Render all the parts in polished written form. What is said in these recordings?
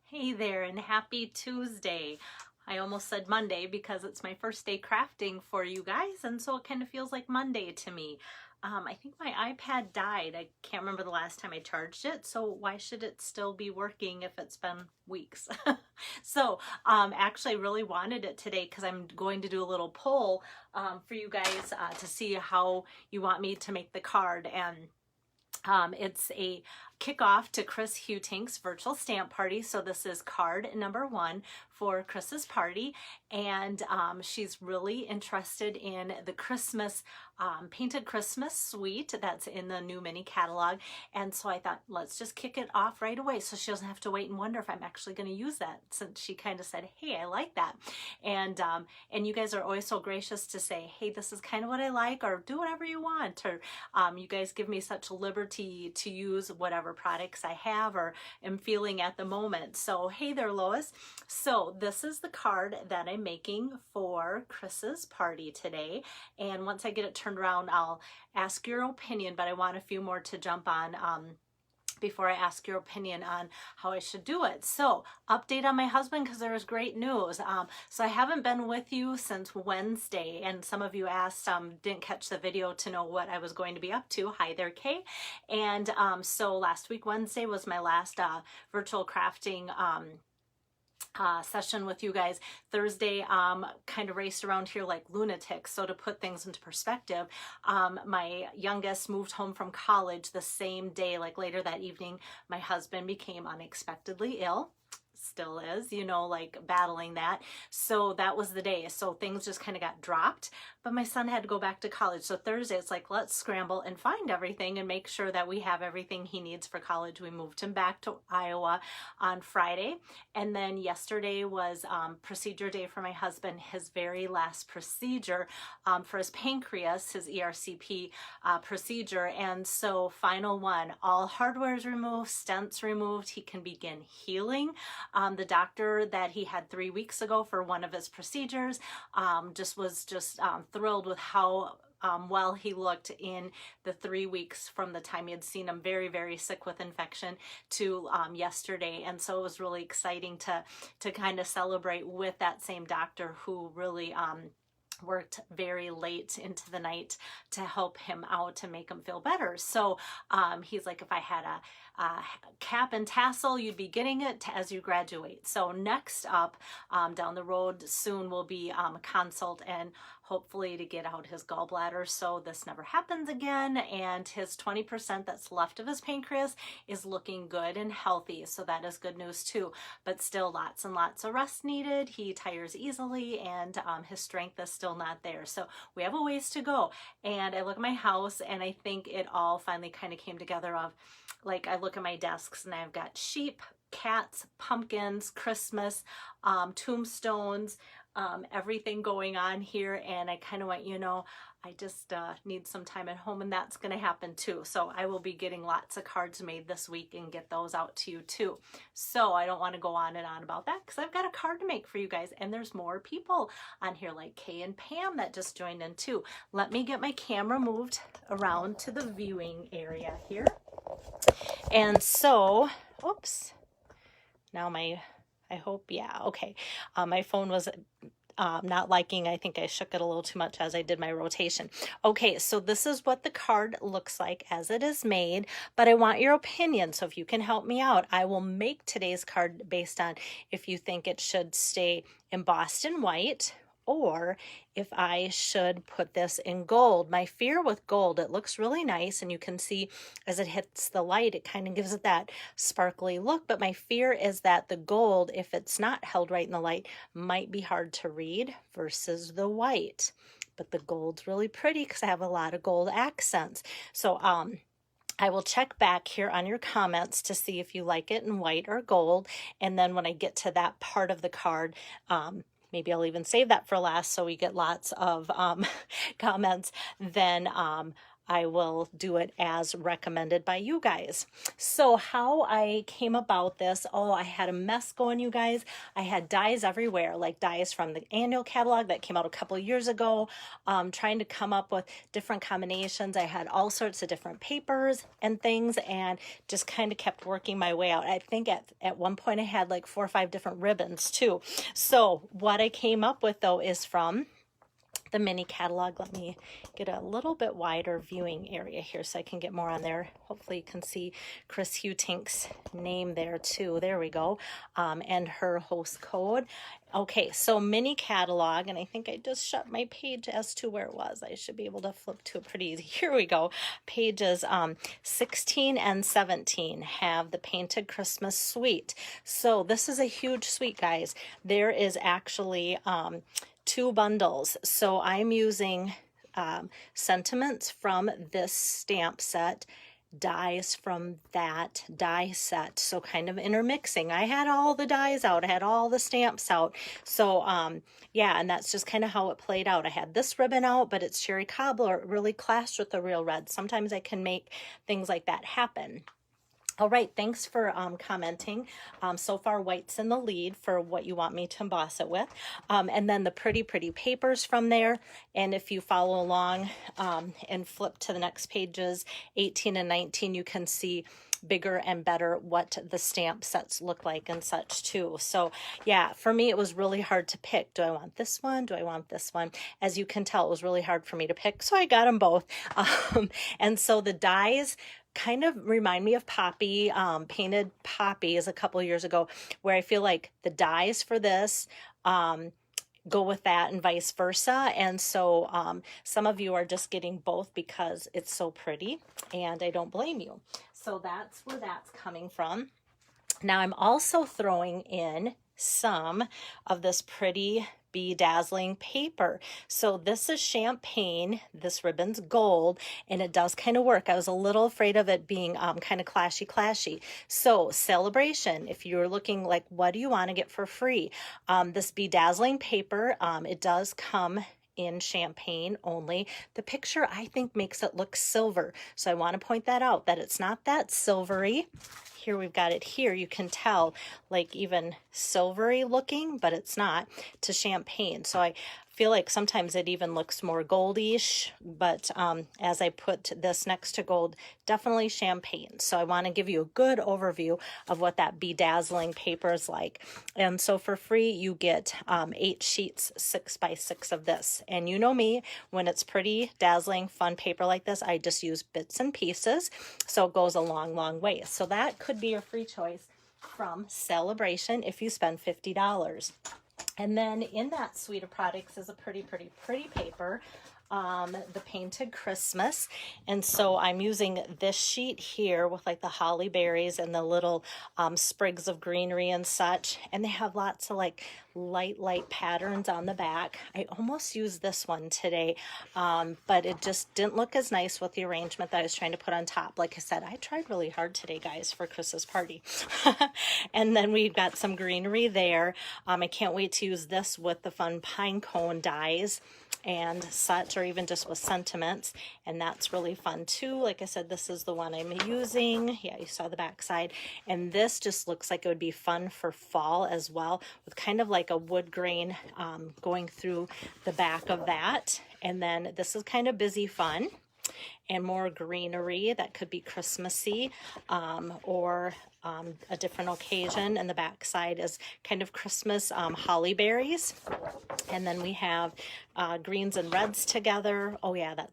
Hey there, and happy Tuesday. I almost said Monday because it's my first day crafting for you guys, and so it kind of feels like Monday to me. I think my iPad died. I can't remember the last time I charged it, so why should it still be working if it's been weeks? Actually, I really wanted it today because I'm going to do a little poll for you guys to see how you want me to make the card. And it's a kickoff to Chris Hutink's virtual stamp party. So this is card number 1 for Chris's party. And she's really interested in the Christmas, painted Christmas suite that's in the new mini catalog. And so I thought, let's just kick it off right away so she doesn't have to wait and wonder if I'm actually going to use that, since she kind of said, hey, I like that. And you guys are always so gracious to say, hey, this is kind of what I like, or do whatever you want, or you guys give me such liberty to use whatever products I have or am feeling at the moment. So hey there, Lois. So this is the card that I'm making for Chris's party today. And once I get it turned around, I'll ask your opinion, but I want a few more to jump on before I ask your opinion on how I should do it. So, update on my husband, because there was great news. So I haven't been with you since Wednesday, and some of you asked, didn't catch the video to know what I was going to be up to. Hi there, Kay. And so last week, Wednesday, was my last virtual crafting session with you guys. Thursday, kind of raced around here like lunatics. So to put things into perspective, my youngest moved home from college the same day, like later that evening. My husband became unexpectedly ill. Still is, you know, like battling that. So that was the day. So things just kind of got dropped, but my son had to go back to college. So Thursday, it's like, let's scramble and find everything and make sure that we have everything he needs for college. We moved him back to Iowa on Friday. And then yesterday was procedure day for my husband, his very last procedure for his pancreas, his ERCP procedure. And so final one, all hardware is removed, stents removed. He can begin healing. The doctor that he had 3 weeks ago for one of his procedures was thrilled with how well he looked in the 3 weeks from the time he had seen him very, very sick with infection to yesterday. And so it was really exciting to kind of celebrate with that same doctor who really worked very late into the night to help him out to make him feel better. So he's like, if I had a cap and tassel, you'd be getting it as you graduate. So next up down the road soon will be a consult, and hopefully to get out his gallbladder so this never happens again. And his 20% that's left of his pancreas is looking good and healthy. So that is good news too, but still lots and lots of rest needed. He tires easily, and his strength is still not there. So we have a ways to go. And I look at my house and I think it all finally kind of came together of, like, I look at my desks and I've got sheep, cats, pumpkins, Christmas, tombstones, everything going on here. And I kind of went, you know, I just need some time at home, and that's going to happen too. So I will be getting lots of cards made this week and get those out to you too. So I don't want to go on and on about that because I've got a card to make for you guys, and there's more people on here like Kay and Pam that just joined in too. Let me get my camera moved around to the viewing area here. And so, oops, now I hope, yeah, okay. My phone was not liking, I think I shook it a little too much as I did my rotation. Okay, so this is what the card looks like as it is made, but I want your opinion. So if you can help me out, I will make today's card based on if you think it should stay embossed in white, or if I should put this in gold. My fear with gold, it looks really nice, and you can see as it hits the light, it kind of gives it that sparkly look. But my fear is that the gold, if it's not held right in the light, might be hard to read versus the white. But the gold's really pretty because I have a lot of gold accents. So I will check back here on your comments to see if you like it in white or gold. And then when I get to that part of the card, maybe I'll even save that for last so we get lots of comments. Then I will do it as recommended by you guys. So how I came about this, oh, I had a mess going, you guys. I had dies everywhere, like dies from the annual catalog that came out a couple of years ago, trying to come up with different combinations. I had all sorts of different papers and things, and just kind of kept working my way out. I think at one point I had like 4 or 5 different ribbons too. So what I came up with though is from the mini catalog. Let me get a little bit wider viewing area here so I can get more on there. Hopefully you can see Chris Hutink's name there too. There we go. And her host code. Okay, so mini catalog, and I think I just shut my page as to where it was. I should be able to flip to it pretty easy. Here we go. Pages 16 and 17 have the Painted Christmas Suite. So this is a huge suite, guys. There is actually 2 bundles. So I'm using sentiments from this stamp set, dies from that die set, so kind of intermixing. I had all the dies out, I had all the stamps out, so yeah, and that's just kind of how it played out. I had this ribbon out, but it's cherry cobbler. It really clashed with the real red. Sometimes I can make things like that happen. All right, thanks for commenting. So far, white's in the lead for what you want me to emboss it with. And then the pretty papers from there. And if you follow along and flip to the next pages, 18 and 19, you can see bigger and better what the stamp sets look like and such too. So yeah, for me, it was really hard to pick. Do I want this one? Do I want this one? As you can tell, it was really hard for me to pick. So I got them both. And so the dies kind of remind me of Poppy, Painted Poppies a couple years ago, where I feel like the dies for this go with that and vice versa. And so some of you are just getting both because it's so pretty, and I don't blame you. So that's where that's coming from. Now I'm also throwing in some of this pretty bedazzling paper. So this is champagne, this ribbon's gold, and it does kind of work. I was a little afraid of it being kind of clashy. So celebration, if you're looking like, what do you want to get for free? This bedazzling paper, it does come in champagne only. The picture, I think, makes it look silver. So I want to point that out, that it's not that silvery. Here we've got it here. You can tell like even silvery looking, but it's not, to champagne. So I feel like sometimes it even looks more goldish, but as I put this next to gold, definitely champagne. So I want to give you a good overview of what that bedazzling paper is like. And so for free, you get 8 sheets, 6 by 6 of this. And you know me, when it's pretty, dazzling, fun paper like this, I just use bits and pieces. So it goes a long way. So that could be your free choice from Celebration if you spend $50. And then in that suite of products is a pretty paper, the Painted Christmas. And so I'm using this sheet here with like the holly berries and the little sprigs of greenery and such. And they have lots of like light patterns on the back. I almost used this one today, but it just didn't look as nice with the arrangement that I was trying to put on top. Like I said, I tried really hard today, guys, for Chris's party. And then we've got some greenery there. I can't wait to use this with the fun pine cone dies and such, or even just with sentiments, and that's really fun too. Like I said, this is the one I'm using. Yeah, you saw the back side, and this just looks like it would be fun for fall as well, with kind of like a wood grain going through the back of that. And then this is kind of busy fun and more greenery that could be Christmassy or a different occasion. And the back side is kind of Christmas holly berries. And then we have greens and reds together. Oh yeah, that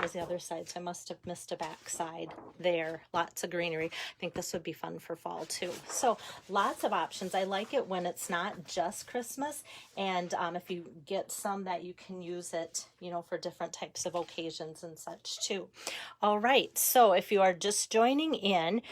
was the other side, so I must have missed a back side there. Lots of greenery. I think this would be fun for fall too. So lots of options. I like it when it's not just Christmas, and if you get some that you can use it, you know, for different types of occasions and such too. All right, so if you are just joining in,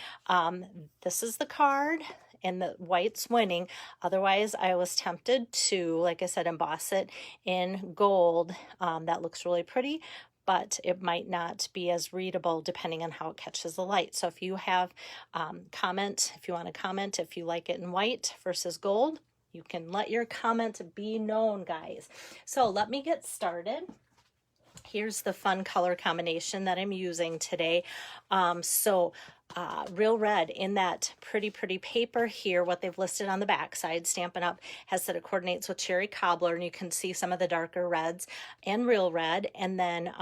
this is the card, and the white's winning. Otherwise, I was tempted to, like I said, emboss it in gold. That looks really pretty, but it might not be as readable depending on how it catches the light. So if you have if you want to comment, if you like it in white versus gold, you can let your comment be known, guys. So let me get started. here's the fun color combination that I'm using today. Real Red in that pretty paper here, what they've listed on the back side, Stampin' Up! Has said it coordinates with Cherry Cobbler, and you can see some of the darker reds and Real Red. And then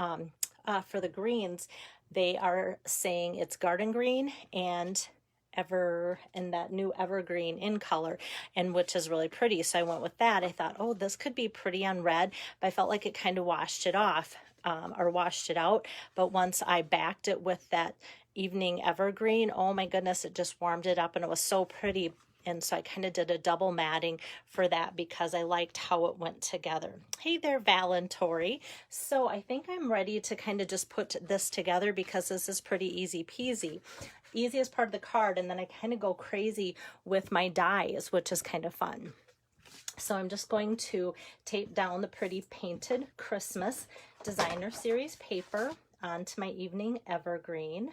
for the greens, they are saying it's Garden Green and that new evergreen in color, and which is really pretty. So I went with that. I thought, oh, this could be pretty on red, but I felt like it kind of washed it off or washed it out. But once I backed it with that evening evergreen, oh my goodness, it just warmed it up and it was so pretty. And so I kind of did a double matting for that because I liked how it went together. Hey there, Valentori. So I think I'm ready to kind of just put this together because this is pretty easy peasy. Easiest part of the card, and then I kind of go crazy with my dies, which is kind of fun. So I'm just going to tape down the pretty painted Christmas designer series paper onto my evening evergreen.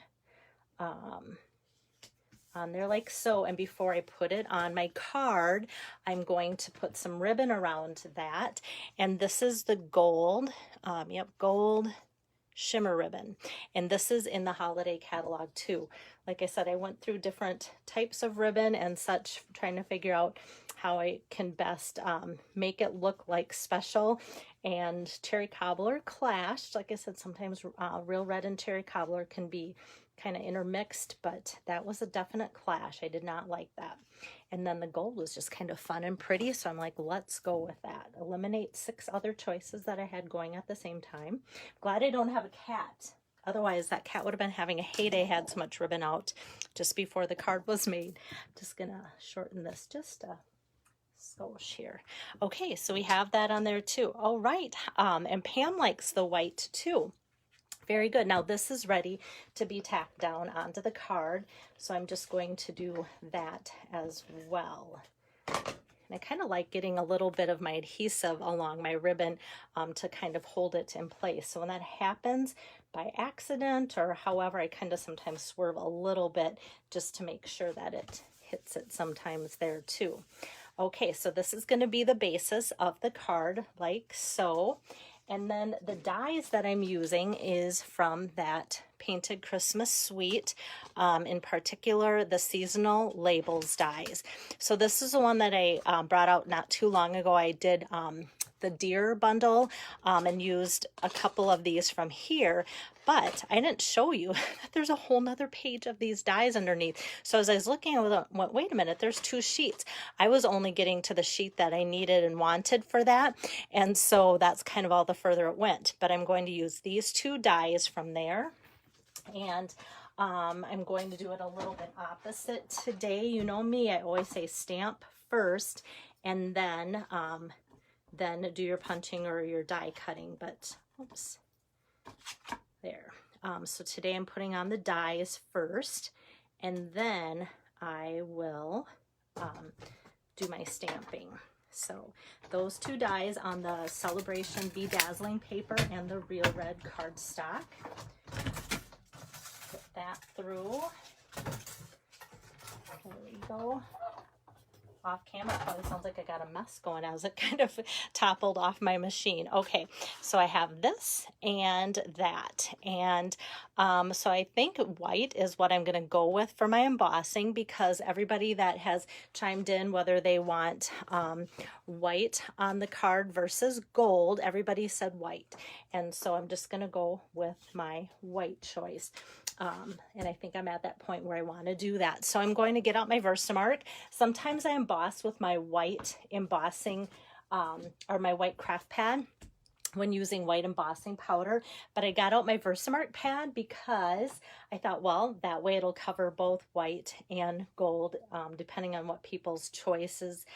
On there like so, and before I put it on my card, I'm going to put some ribbon around that, and this is the gold, gold shimmer ribbon, and this is in the holiday catalog too. Like I said, I went through different types of ribbon and such, trying to figure out how I can best make it look like special. And Cherry Cobbler clashed. Like I said, sometimes Real Red and Cherry Cobbler can be kind of intermixed, but that was a definite clash. I did not like that. And then the gold was just kind of fun and pretty, so I'm like, let's go with that. Eliminate 6 other choices that I had going at the same time. Glad I don't have a cat. Otherwise, that cat would have been having a heyday. Had so much ribbon out just before the card was made. Just gonna shorten this just a skosh here. Okay, so we have that on there too. All right, and Pam likes the white too. Very good. Now this is ready to be tacked down onto the card, so I'm just going to do that as well. And I kind of like getting a little bit of my adhesive along my ribbon to kind of hold it in place. So when that happens by accident or however, I kind of sometimes swerve a little bit just to make sure that it hits it sometimes there too. Okay, so this is going to be the basis of the card like so. And then the dies that I'm using is from that Painted Christmas Suite, in particular the seasonal labels dies. So this is the one that I brought out not too long ago. I did the deer bundle and used a couple of these from here, but I didn't show you that there's a whole nother page of these dies underneath. So as I was looking, I went, wait a minute, there's 2 sheets. I was only getting to the sheet that I needed and wanted for that, and so that's kind of all the further it went. But I'm going to use these 2 dies from there, and I'm going to do it a little bit opposite today. You know me, I always say stamp first and then do your punching or your die cutting, but oops, there. So today I'm putting on the dies first, and then I will do my stamping. So those 2 dies on the Celebration Bedazzling paper and the Real Red cardstock. Put that through. There we go. Off camera, probably sounds like I got a mess going as it kind of toppled off my machine. Okay, so I have this and that, and so I think white is what I'm going to go with for my embossing, because everybody that has chimed in whether they want white on the card versus gold, everybody said white, and so I'm just going to go with my white choice. And I think I'm at that point where I want to do that. So I'm going to get out my Versamark. Sometimes I emboss with my white embossing or my white craft pad when using white embossing powder, but I got out my Versamark pad because I thought, well, that way it'll cover both white and gold, depending on what people's choice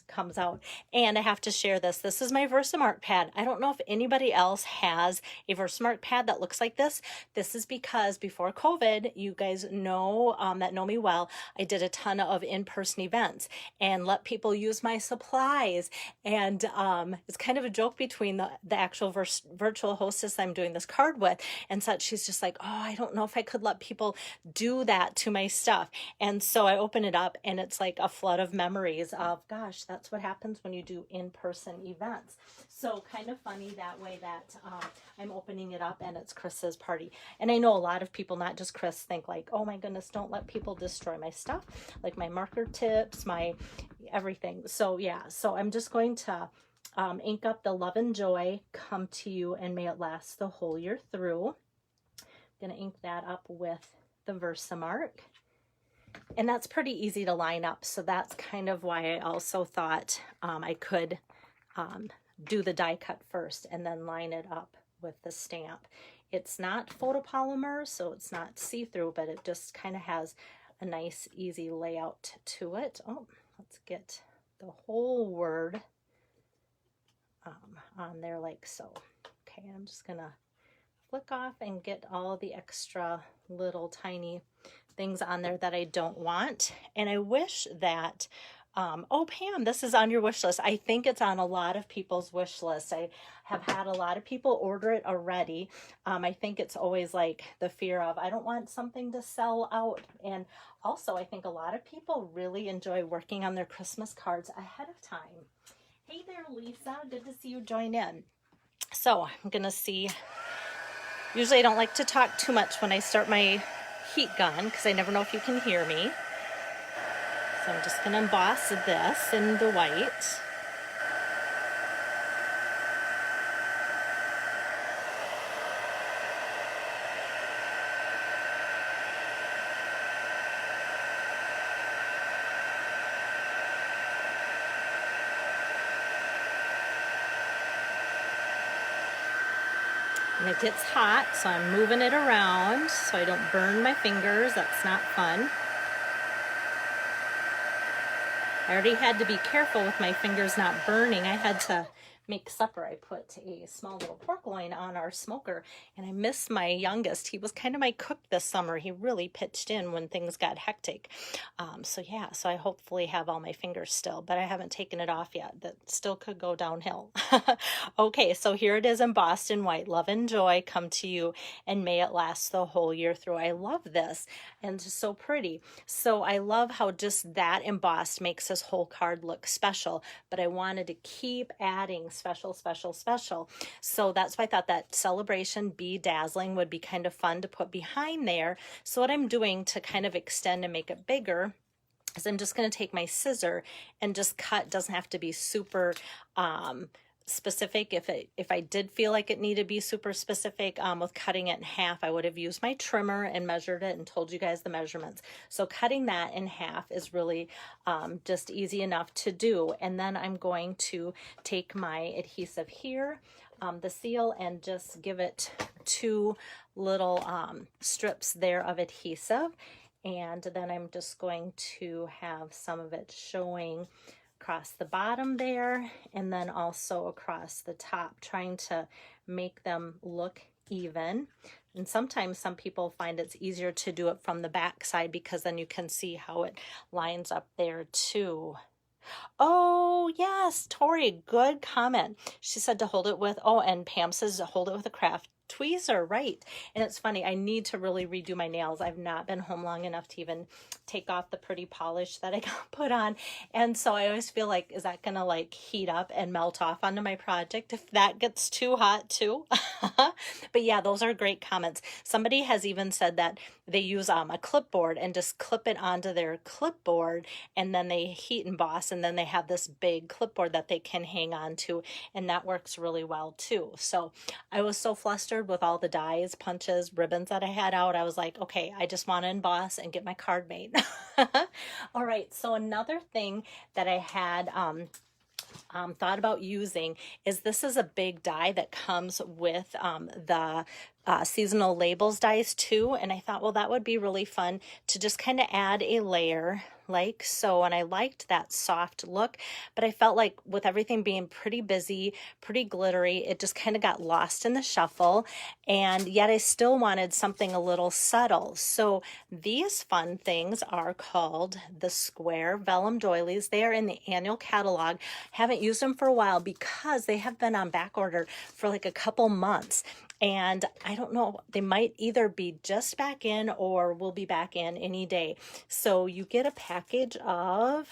comes out. And I have to share this. This is my Versamark pad. I don't know if anybody else has a Versamark pad that looks like this. This is because before COVID, you guys know that know me well, I did a ton of in-person events and let people use my supplies. And it's kind of a joke between the actual virtual hostess I'm doing this card with and such. She's just like, oh, I don't know if I could let people do that to my stuff. And so I open it up and it's like a flood of memories because of, gosh, that's what happens when you do in-person events. So kind of funny that way that I'm opening it up and it's Chris's party. And I know a lot of people, not just Chris, think like, oh my goodness, don't let people destroy my stuff, like my marker tips, my everything. So yeah, so I'm just going to ink up the Love and Joy, Come to You, and May It Last the Whole Year Through. I'm going to ink that up with the Versamark. And that's pretty easy to line up. So that's kind of why I also thought I could do the die cut first and then line it up with the stamp. It's not photopolymer, so it's not see-through, but it just kind of has a nice, easy layout to it. Oh, let's get the whole word on there like so. Okay, I'm just gonna flick off and get all the extra little tiny things on there that I don't want. And I wish that, oh Pam, this is on your wish list. I think it's on a lot of people's wish list. I have had a lot of people order it already. I think it's always like the fear of, I don't want something to sell out. And also I think a lot of people really enjoy working on their Christmas cards ahead of time. Hey there, Lisa, good to see you join in. So I'm gonna see, usually I don't like to talk too much when I start my heat gun because I never know if you can hear me. So I'm just going to emboss this in the white. And it gets hot, so I'm moving it around so I don't burn my fingers. That's not fun. I already had to be careful with my fingers not burning. I had to make supper. I put a small little pork loin on our smoker, and I miss my youngest. He was kind of my cook this summer. He really pitched in when things got hectic. So yeah, so I hopefully have all my fingers still, but I haven't taken it off yet. That still could go downhill. Okay, so here it is embossed in white. Love and Joy, Come to You, and May It Last the Whole Year Through. I love this, and it's so pretty. So I love how just that embossed makes this whole card look special, but I wanted to keep adding special, special, special. So that's why I thought that Celebration Be Dazzling would be kind of fun to put behind there. So what I'm doing to kind of extend and make it bigger is I'm just going to take my scissor and just cut. Doesn't have to be super specific. If I did feel like it needed to be super specific with cutting it in half, I would have used my trimmer and measured it and told you guys the measurements. So cutting that in half is really just easy enough to do. And then I'm going to take my adhesive here, the seal, and just give it 2 little strips there of adhesive. And then I'm just going to have some of it showing across the bottom there, and then also across the top, trying to make them look even. And sometimes some people find it's easier to do it from the back side because then you can see how it lines up there too. Oh yes, Tori, good comment. She said to hold it with, oh, and Pam says to hold it with a craft tweezer, right? And it's funny, I need to really redo my nails. I've not been home long enough to even take off the pretty polish that I got put on. And so I always feel like, is that gonna like heat up and melt off onto my project if that gets too hot too? But yeah, those are great comments. Somebody has even said that they use a clipboard and just clip it onto their clipboard, and then they heat emboss, and then they have this big clipboard that they can hang on to, and that works really well too. So I was so flustered with all the dies, punches, ribbons that I had out. I was like, okay, I just want to emboss and get my card made. All right, so another thing that I had thought about using is, this is a big die that comes with the seasonal labels dies too, and I thought, well, that would be really fun to just kind of add a layer like so. And I liked that soft look, but I felt like with everything being pretty busy, pretty glittery, it just kind of got lost in the shuffle, and yet I still wanted something a little subtle. So these fun things are called the Square Vellum Doilies. They are in the annual catalog. Haven't used them for a while because they have been on back order for like a couple months. And I don't know, they might either be just back in or will be back in any day. So you get a package of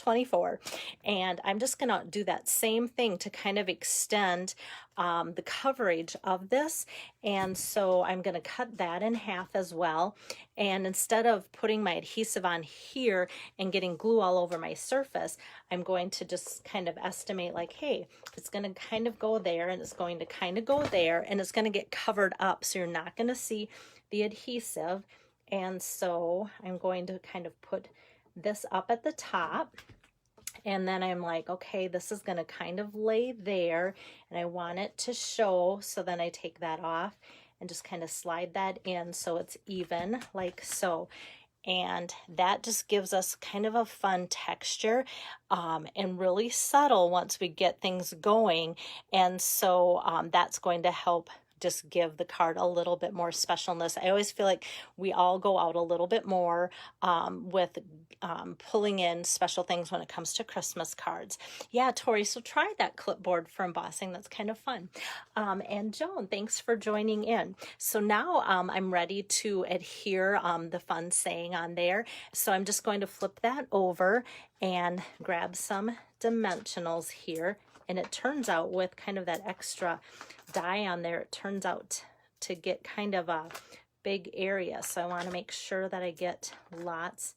24. And I'm just going to do that same thing to kind of extend the coverage of this. And so I'm going to cut that in half as well. And instead of putting my adhesive on here and getting glue all over my surface, I'm going to just kind of estimate like, hey, it's going to kind of go there and it's going to kind of go there and it's going to get covered up. So you're not going to see the adhesive. And so I'm going to kind of put this up at the top. And then I'm like, okay, this is going to kind of lay there and I want it to show. So then I take that off and just kind of slide that in so it's even like so. And that just gives us kind of a fun texture and really subtle once we get things going. And so that's going to help just give the card a little bit more specialness. I always feel like we all go out a little bit more with pulling in special things when it comes to Christmas cards. Yeah, Tori, so try that clipboard for embossing. That's kind of fun. And Joan, thanks for joining in. So now I'm ready to adhere the fun saying on there. So I'm just going to flip that over and grab some dimensionals here. And it turns out with kind of that extra die on there, it turns out to get kind of a big area. So I want to make sure that I get lots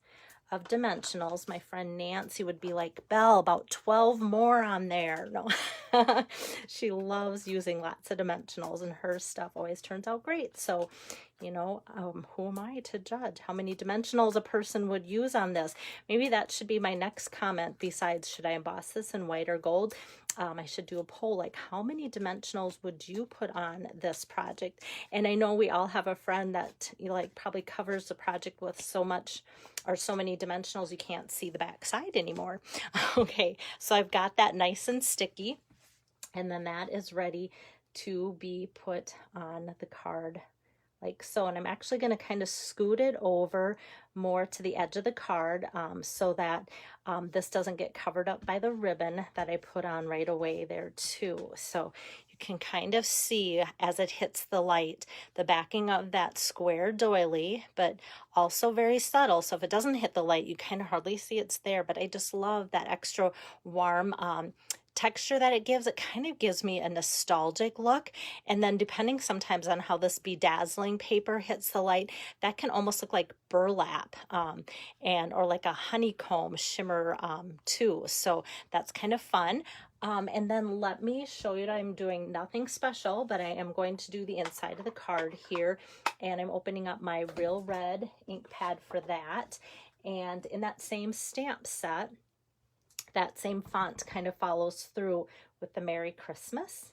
of dimensionals. My friend Nancy would be like, Belle, about 12 more on there. No, she loves using lots of dimensionals and her stuff always turns out great. So, you know, who am I to judge how many dimensionals a person would use on this? Maybe that should be my next comment besides, should I emboss this in white or gold? I should do a poll like, how many dimensionals would you put on this project? And I know we all have a friend that, you know, like probably covers the project with so much or so many dimensionals you can't see the back side anymore. Okay, so I've got that nice and sticky, and then that is ready to be put on the card like so. And I'm actually going to kind of scoot it over more to the edge of the card so that this doesn't get covered up by the ribbon that I put on right away there too. So you can kind of see as it hits the light, the backing of that square doily, but also very subtle. So if it doesn't hit the light, you kind of hardly see it's there, but I just love that extra warm texture that it gives. It kind of gives me a nostalgic look. And then depending sometimes on how this bedazzling paper hits the light, that can almost look like burlap and or like a honeycomb shimmer too. So that's kind of fun. And then let me show you that I'm doing nothing special, but I am going to do the inside of the card here. And I'm opening up my Real Red ink pad for that. And in that same stamp set, that same font kind of follows through with the Merry Christmas.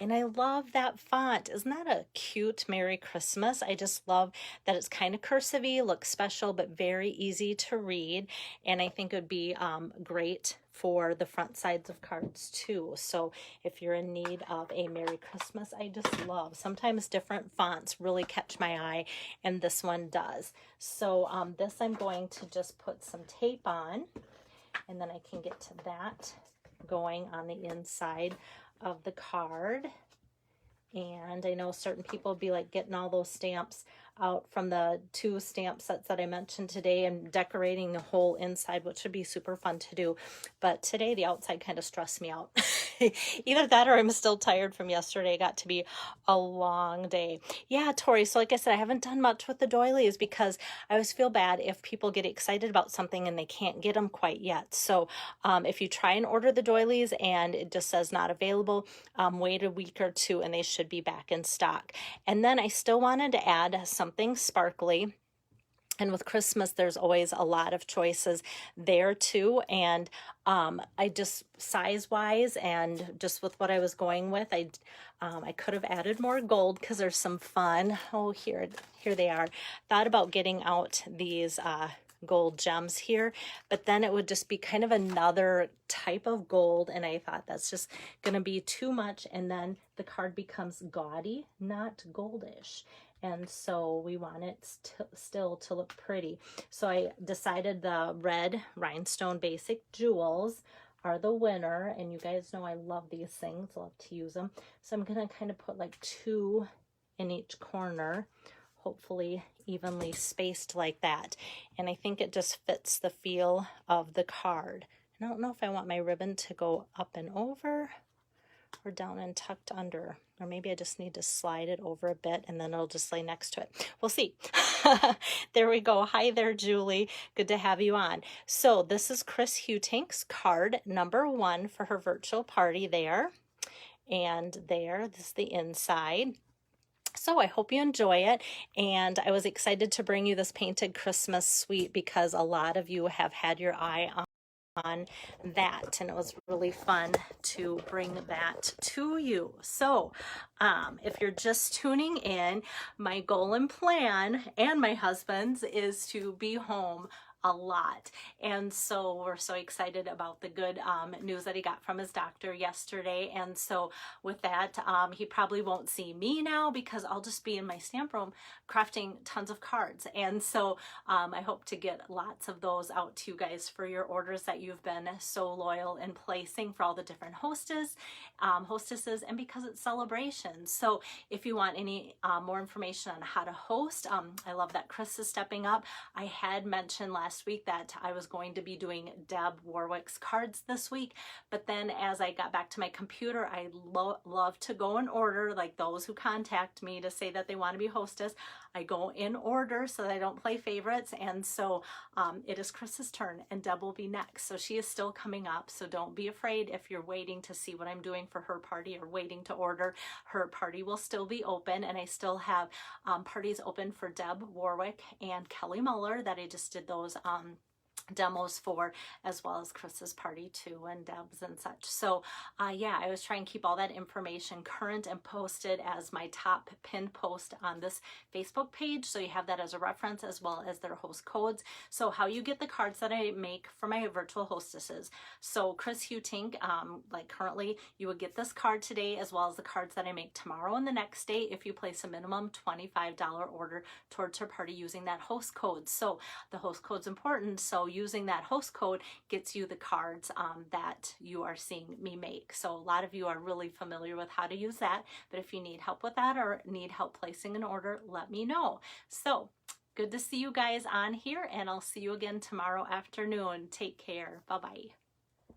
And I love that font. Isn't that a cute Merry Christmas? I just love that it's kind of cursive-y, looks special, but very easy to read. And I think it would be great for the front sides of cards too. So if you're in need of a Merry Christmas, I just love, sometimes different fonts really catch my eye, and this one does. So this I'm going to just put some tape on, and then I can get to that going on the inside of the card. And I know certain people will be like getting all those stamps out from the 2 stamp sets that I mentioned today and decorating the whole inside, which would be super fun to do. But today the outside kind of stressed me out. Either that or I'm still tired from yesterday. It got to be a long day. Yeah, Tori, so like I said, I haven't done much with the doilies because I always feel bad if people get excited about something and they can't get them quite yet. So if you try and order the doilies and it just says not available, wait a week or 2 and they should be back in stock. And then I still wanted to add something sparkly. And with Christmas, there's always a lot of choices there too. And I just size-wise and just with what I was going with, I could have added more gold because there's some fun. Oh, here they are. Thought about getting out these gold gems here, but then it would just be kind of another type of gold, and I thought that's just gonna be too much, and then the card becomes gaudy, not goldish. And so we want it still to look pretty. So I decided the red rhinestone basic jewels are the winner. And you guys know I love these things. I love to use them. So I'm going to kind of put like 2 in each corner. hopefully evenly spaced like that. And I think it just fits the feel of the card. I don't know if I want my ribbon to go up and over or down and tucked under, or maybe I just need to slide it over a bit and then it'll just lay next to it. We'll see. There we go. Hi there, Julie. Good to have you on. So this is Chris Hutink's card number 1 for her virtual party there. And there, this is the inside. So I hope you enjoy it, and I was excited to bring you this painted Christmas suite because a lot of you have had your eye on that, and it was really fun to bring that to you. So if you're just tuning in, my goal and plan, and my husband's, is to be home a lot. And so we're so excited about the good news that he got from his doctor yesterday. And so with that, he probably won't see me now because I'll just be in my stamp room crafting tons of cards. And so I hope to get lots of those out to you guys for your orders that you've been so loyal in placing for all the different hostesses, and because it's celebrations. So if you want any more information on how to host, I love that Chris is stepping up. I had mentioned last week that I was going to be doing Deb Warwick's cards this week, but then as I got back to my computer, I love to go in order, like those who contact me to say that they want to be hostess. I go in order so that I don't play favorites, and so it is Chris's turn, and Deb will be next. So she is still coming up, so don't be afraid if you're waiting to see what I'm doing for her party or waiting to order. Her party will still be open, and I still have parties open for Deb Warwick and Kelly Muller that I just did those demos for, as well as Chris's party too, and Deb's and such. So yeah, I was trying to keep all that information current and posted as my top pinned post on this Facebook page, so you have that as a reference, as well as their host codes. So how you get the cards that I make for my virtual hostesses. So Chris Hutink, like currently you would get this card today, as well as the cards that I make tomorrow and the next day if you place a minimum $25 order towards her party using that host code. So the host code's important, so using that host code gets you the cards that you are seeing me make. So a lot of you are really familiar with how to use that, but if you need help with that or need help placing an order, let me know. So good to see you guys on here, and I'll see you again tomorrow afternoon. Take care. Bye-bye.